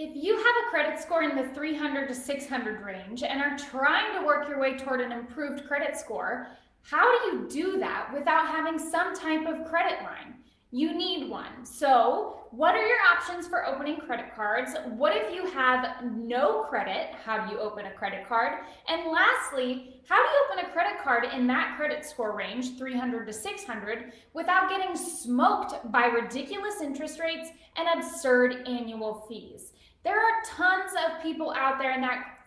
If you have a credit score in the 300 to 600 range and are trying to work your way toward an improved credit score, how do you do that without having some type of credit line? You need one. So, what are your options for opening credit cards? What if you have no credit? How do you open a credit card? And lastly, how do you open a credit card in that credit score range, 300 to 600, without getting smoked by ridiculous interest rates and absurd annual fees? There are tons of people out there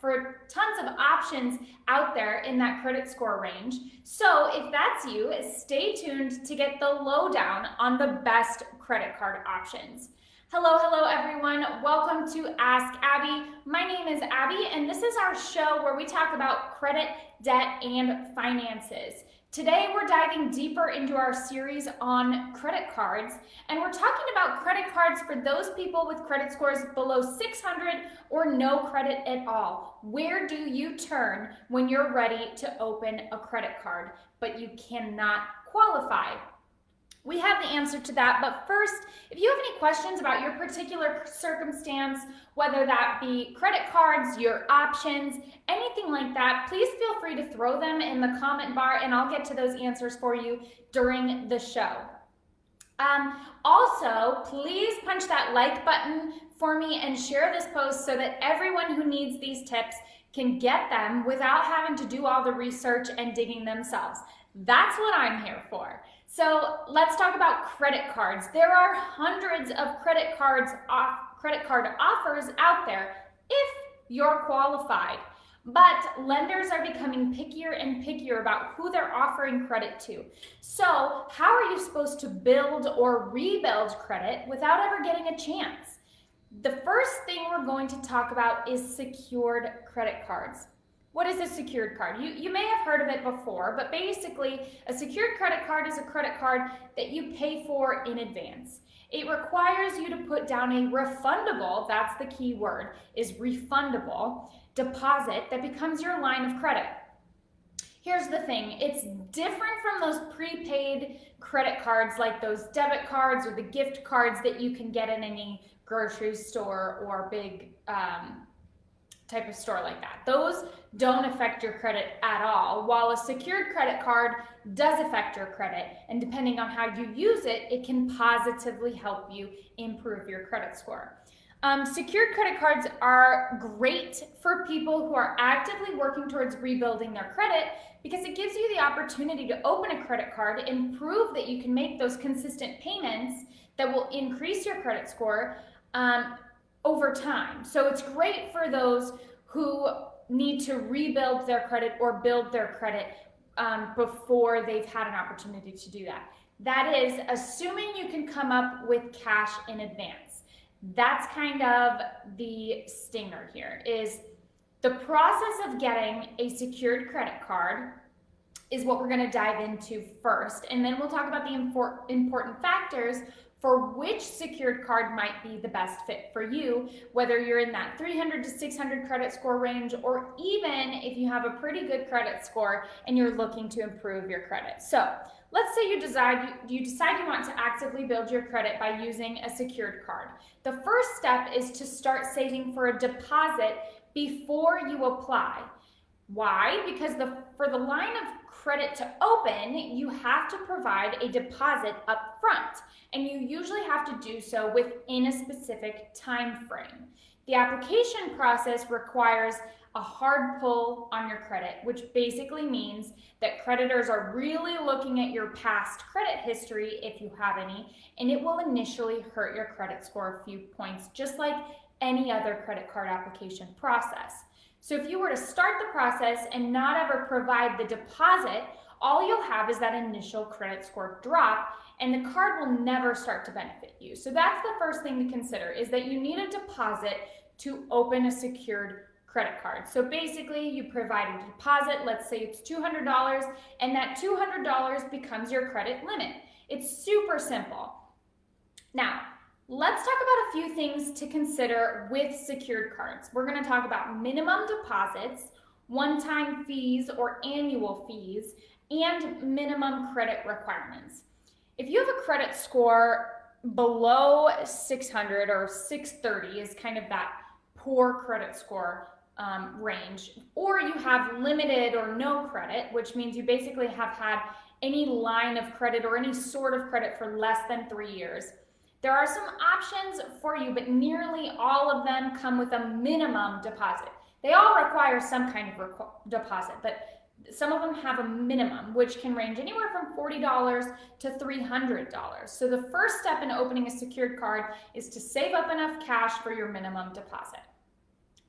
for tons of options out there in that credit score range. So if that's you, stay tuned to get the lowdown on the best credit card options. Hello everyone. Welcome to Ask Abby. My name is Abby and this is our show where we talk about credit, debt, and finances. Today we're diving deeper into our series on credit cards, and we're talking about credit cards for those people with credit scores below 600 or no credit at all. Where do you turn when you're ready to open a credit card, but you cannot qualify? We have the answer to that, but first, if you have any questions about your particular circumstance, whether that be credit cards, your options, anything like that, please feel free to throw them in the comment bar and I'll get to those answers for you during the show. Also, please punch that like button for me and share this post so that everyone who needs these tips can get them without having to do all the research and digging themselves. That's what I'm here for. So let's talk about credit cards. There are hundreds of credit card offers out there if you're qualified. But lenders are becoming pickier and pickier about who they're offering credit to. So how are you supposed to build or rebuild credit without ever getting a chance? The first thing we're going to talk about is secured credit cards. What is a secured card? You may have heard of it before, but basically a secured credit card is a credit card that you pay for in advance. It requires you to put down a refundable, that's the key word, is refundable, deposit that becomes your line of credit. Here's the thing, it's different from those prepaid credit cards like those debit cards or the gift cards that you can get in any grocery store or big type of store like that. Those don't affect your credit at all, while a secured credit card does affect your credit, and depending on how you use it, it can positively help you improve your credit score. Secured credit cards are great for people who are actively working towards rebuilding their credit because it gives you the opportunity to open a credit card and prove that you can make those consistent payments that will increase your credit score over time. So it's great for those who need to rebuild their credit or build their credit before they've had an opportunity to do that. That is assuming you can come up with cash in advance. That's kind of the stinger here, is the process of getting a secured credit card is what we're going to dive into first, and then we'll talk about the important factors for which secured card might be the best fit for you, whether you're in that 300 to 600 credit score range, or even if you have a pretty good credit score and you're looking to improve your credit. So let's say you decide you want to actively build your credit by using a secured card. The first step is to start saving for a deposit before you apply. Why? Because for the line of credit to open, you have to provide a deposit up front, and you usually have to do so within a specific time frame. The application process requires a hard pull on your credit, which basically means that creditors are really looking at your past credit history, if you have any, and it will initially hurt your credit score a few points, just like any other credit card application process. So if you were to start the process and not ever provide the deposit, all you'll have is that initial credit score drop, and the card will never start to benefit you. So that's the first thing to consider, is that you need a deposit to open a secured credit card. So basically you provide a deposit, let's say it's $200, and that $200 becomes your credit limit. It's super simple. Now, let's talk about a few things to consider with secured cards. We're going to talk about minimum deposits, one-time fees or annual fees, and minimum credit requirements. If you have a credit score below 600 or 630 is kind of that poor credit score range, or you have limited or no credit, which means you basically have had any line of credit or any sort of credit for less than 3 years. There are some options for you, but nearly all of them come with a minimum deposit. They all require some kind of deposit, but some of them have a minimum, which can range anywhere from $40 to $300. So the first step in opening a secured card is to save up enough cash for your minimum deposit.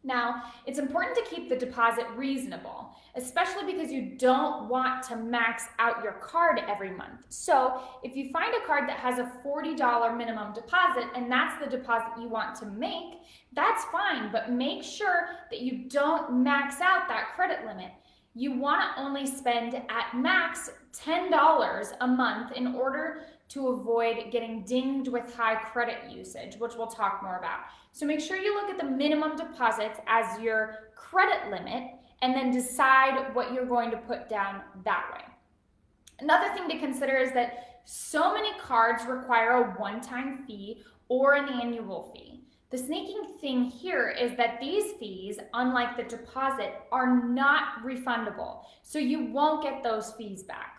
Now, it's important to keep the deposit reasonable, especially because you don't want to max out your card every month. So if you find a card that has a $40 minimum deposit and that's the deposit you want to make, that's fine, but make sure that you don't max out that credit limit. You want to only spend at max $10 a month in order to avoid getting dinged with high credit usage, which we'll talk more about. So make sure you look at the minimum deposits as your credit limit and then decide what you're going to put down that way. Another thing to consider is that so many cards require a one-time fee or an annual fee. The sneaking thing here is that these fees, unlike the deposit, are not refundable, so you won't get those fees back.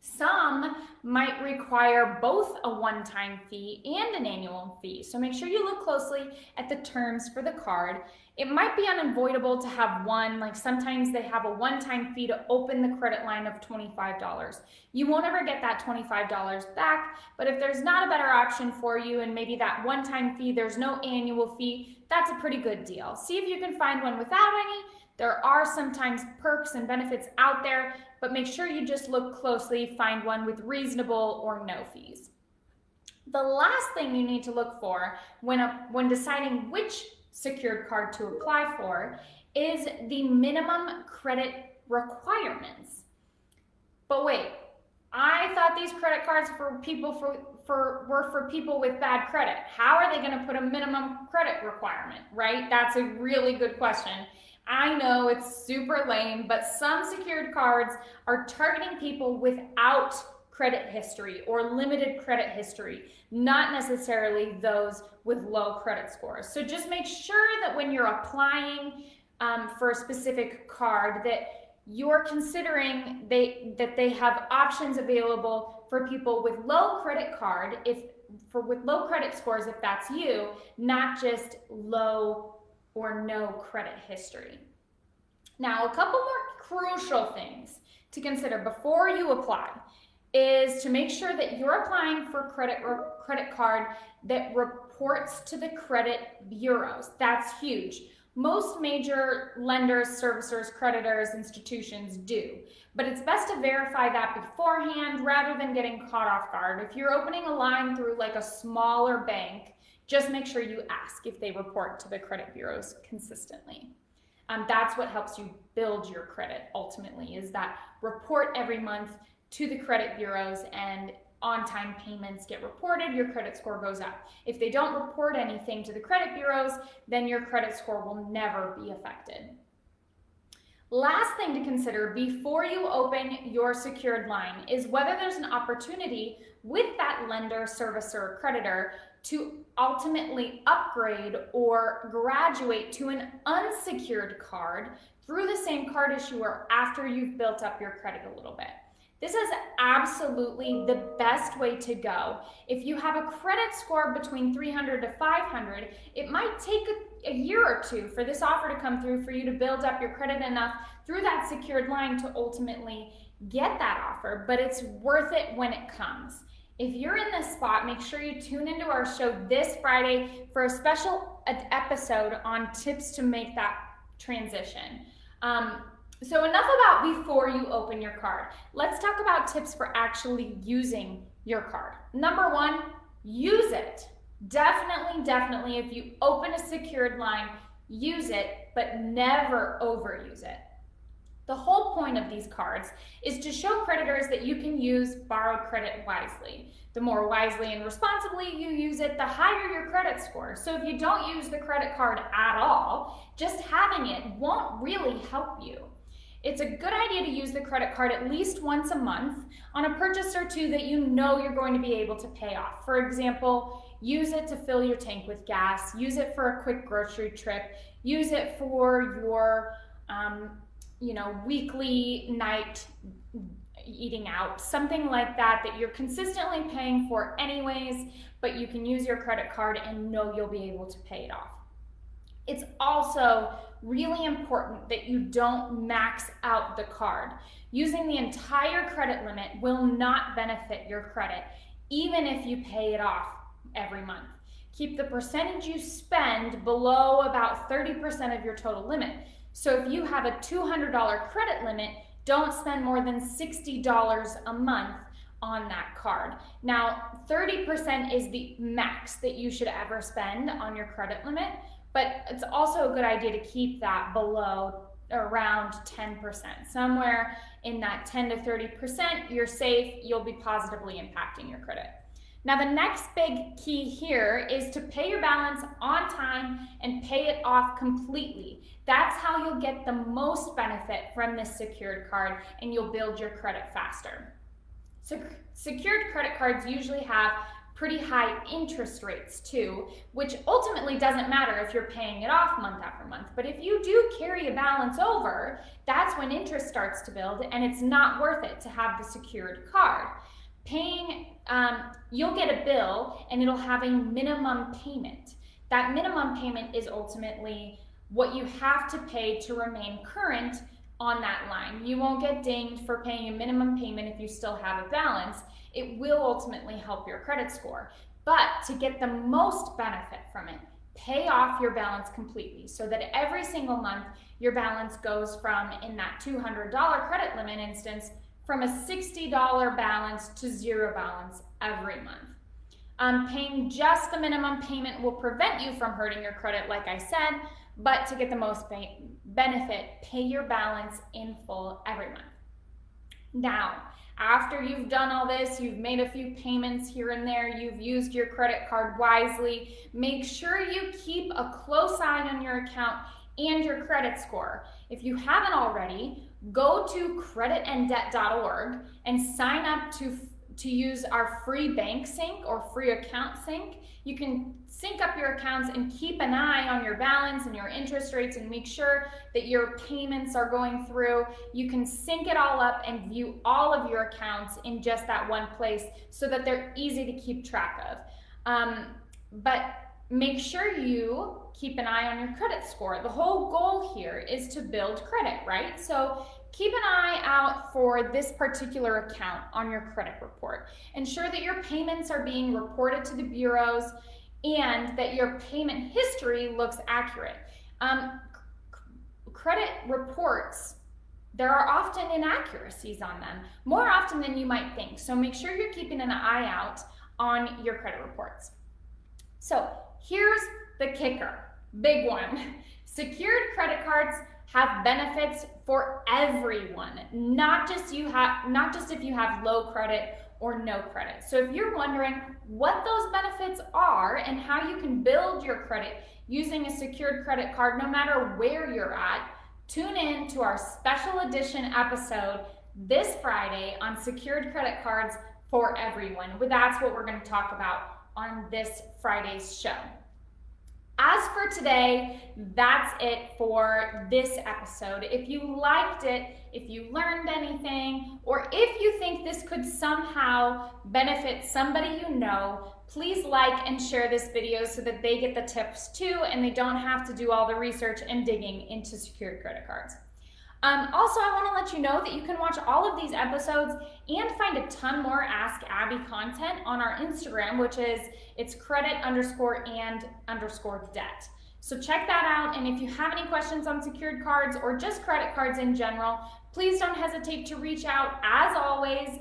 Some might require both a one-time fee and an annual fee, so make sure you look closely at the terms for the card. It might be unavoidable to have one, like sometimes they have a one-time fee to open the credit line of $25. You won't ever get that $25 back, but if there's not a better option for you and maybe that one-time fee, there's no annual fee, that's a pretty good deal. See if you can find one without any. There are sometimes perks and benefits out there, but make sure you just look closely, find one with reasonable or no fees. The last thing you need to look for when deciding which secured card to apply for is the minimum credit requirements. But wait, I thought these credit cards were for people with bad credit. How are they going to put a minimum credit requirement, right? That's a really good question. I know it's super lame, but some secured cards are targeting people without credit history or limited credit history, not necessarily those with low credit scores. So just make sure that when you're applying for a specific card that you're considering that they have options available for people with low credit card, with low credit scores if that's you, not just low or no credit history. Now, a couple more crucial things to consider before you apply is to make sure that you're applying for credit card that reports to the credit bureaus. That's huge. Most major lenders, servicers, creditors, institutions do, but it's best to verify that beforehand rather than getting caught off guard. If you're opening a line through like a smaller bank, just make sure you ask if they report to the credit bureaus consistently. That's what helps you build your credit ultimately, is that report every month to the credit bureaus, and on-time payments get reported, your credit score goes up. If they don't report anything to the credit bureaus, then your credit score will never be affected. Last thing to consider before you open your secured line is whether there's an opportunity with that lender, servicer, or creditor to ultimately upgrade or graduate to an unsecured card through the same card issuer after you've built up your credit a little bit. This is absolutely the best way to go. If you have a credit score between 300 to 500, it might take a year or two for this offer to come through for you to build up your credit enough through that secured line to ultimately get that offer, but it's worth it when it comes. If you're in this spot, make sure you tune into our show this Friday for a special episode on tips to make that transition. So enough about before you open your card. Let's talk about tips for actually using your card. Number one, use it. Definitely, if you open a secured line, use it, but never overuse it. The whole point of these cards is to show creditors that you can use borrowed credit wisely. The more wisely and responsibly you use it, the higher your credit score. So if you don't use the credit card at all, just having it won't really help you. It's a good idea to use the credit card at least once a month on a purchase or two that you know you're going to be able to pay off. For example, use it to fill your tank with gas, use it for a quick grocery trip, use it for your weekly night eating out, something like that you're consistently paying for anyways, but you can use your credit card and know you'll be able to pay it off. It's also really important that you don't max out the card. Using the entire credit limit will not benefit your credit, even if you pay it off every month. Keep the percentage you spend below about 30% of your total limit. So if you have a $200 credit limit, don't spend more than $60 a month on that card. Now, 30% is the max that you should ever spend on your credit limit, but it's also a good idea to keep that below around 10%. Somewhere in that 10 to 30%, you're safe, you'll be positively impacting your credit. Now, the next big key here is to pay your balance on time and pay it off completely. That's how you'll get the most benefit from this secured card, and you'll build your credit faster. So secured credit cards usually have pretty high interest rates too, which ultimately doesn't matter if you're paying it off month after month. But if you do carry a balance over, that's when interest starts to build, and it's not worth it to have the secured card. You'll get a bill and it'll have a minimum payment. That minimum payment is ultimately what you have to pay to remain current on that line. You won't get dinged for paying a minimum payment if you still have a balance. It will ultimately help your credit score. But to get the most benefit from it, pay off your balance completely so that every single month your balance goes from, in that $200 credit limit instance, from a $60 balance to zero balance every month. Paying just the minimum payment will prevent you from hurting your credit, like I said, but to get the most benefit, pay your balance in full every month. Now, after you've done all this, you've made a few payments here and there, you've used your credit card wisely, make sure you keep a close eye on your account and your credit score. If you haven't already, go to creditanddebt.org and sign up to use our free bank sync or free account sync. You can sync up your accounts and keep an eye on your balance and your interest rates and make sure that your payments are going through. You can sync it all up and view all of your accounts in just that one place so that they're easy to keep track of. But make sure you keep an eye on your credit score. The whole goal here is to build credit, right? So keep an eye out for this particular account on your credit report. Ensure that your payments are being reported to the bureaus and that your payment history looks accurate. Credit reports, there are often inaccuracies on them, more often than you might think. So make sure you're keeping an eye out on your credit reports. So here's the kicker, big one. Secured credit cards have benefits for everyone, not just if you have low credit or no credit. So if you're wondering what those benefits are and how you can build your credit using a secured credit card no matter where you're at, tune in to our special edition episode this Friday on secured credit cards for everyone. That's what we're going to talk about on this Friday's show. As for today, that's it for this episode. If you liked it, if you learned anything, or if you think this could somehow benefit somebody you know, please like and share this video so that they get the tips too and they don't have to do all the research and digging into secured credit cards. Also, I want to let you know that you can watch all of these episodes and find a ton more Ask Abby content on our Instagram, which is credit_and_debt. So check that out. And if you have any questions on secured cards or just credit cards in general, please don't hesitate to reach out as always.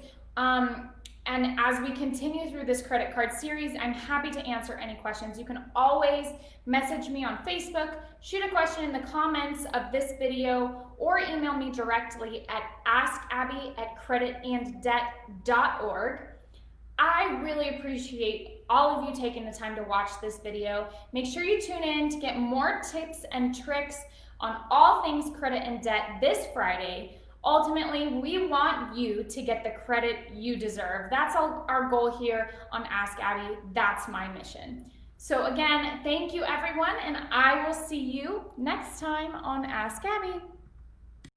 And as we continue through this credit card series, I'm happy to answer any questions. You can always message me on Facebook, shoot a question in the comments of this video, or email me directly at askabby@creditanddebt.org. I really appreciate all of you taking the time to watch this video. Make sure you tune in to get more tips and tricks on all things credit and debt this Friday Ultimately, we want you to get the credit you deserve. That's our goal here on Ask Abby. That's my mission. So again, thank you everyone, and I will see you next time on Ask Abby.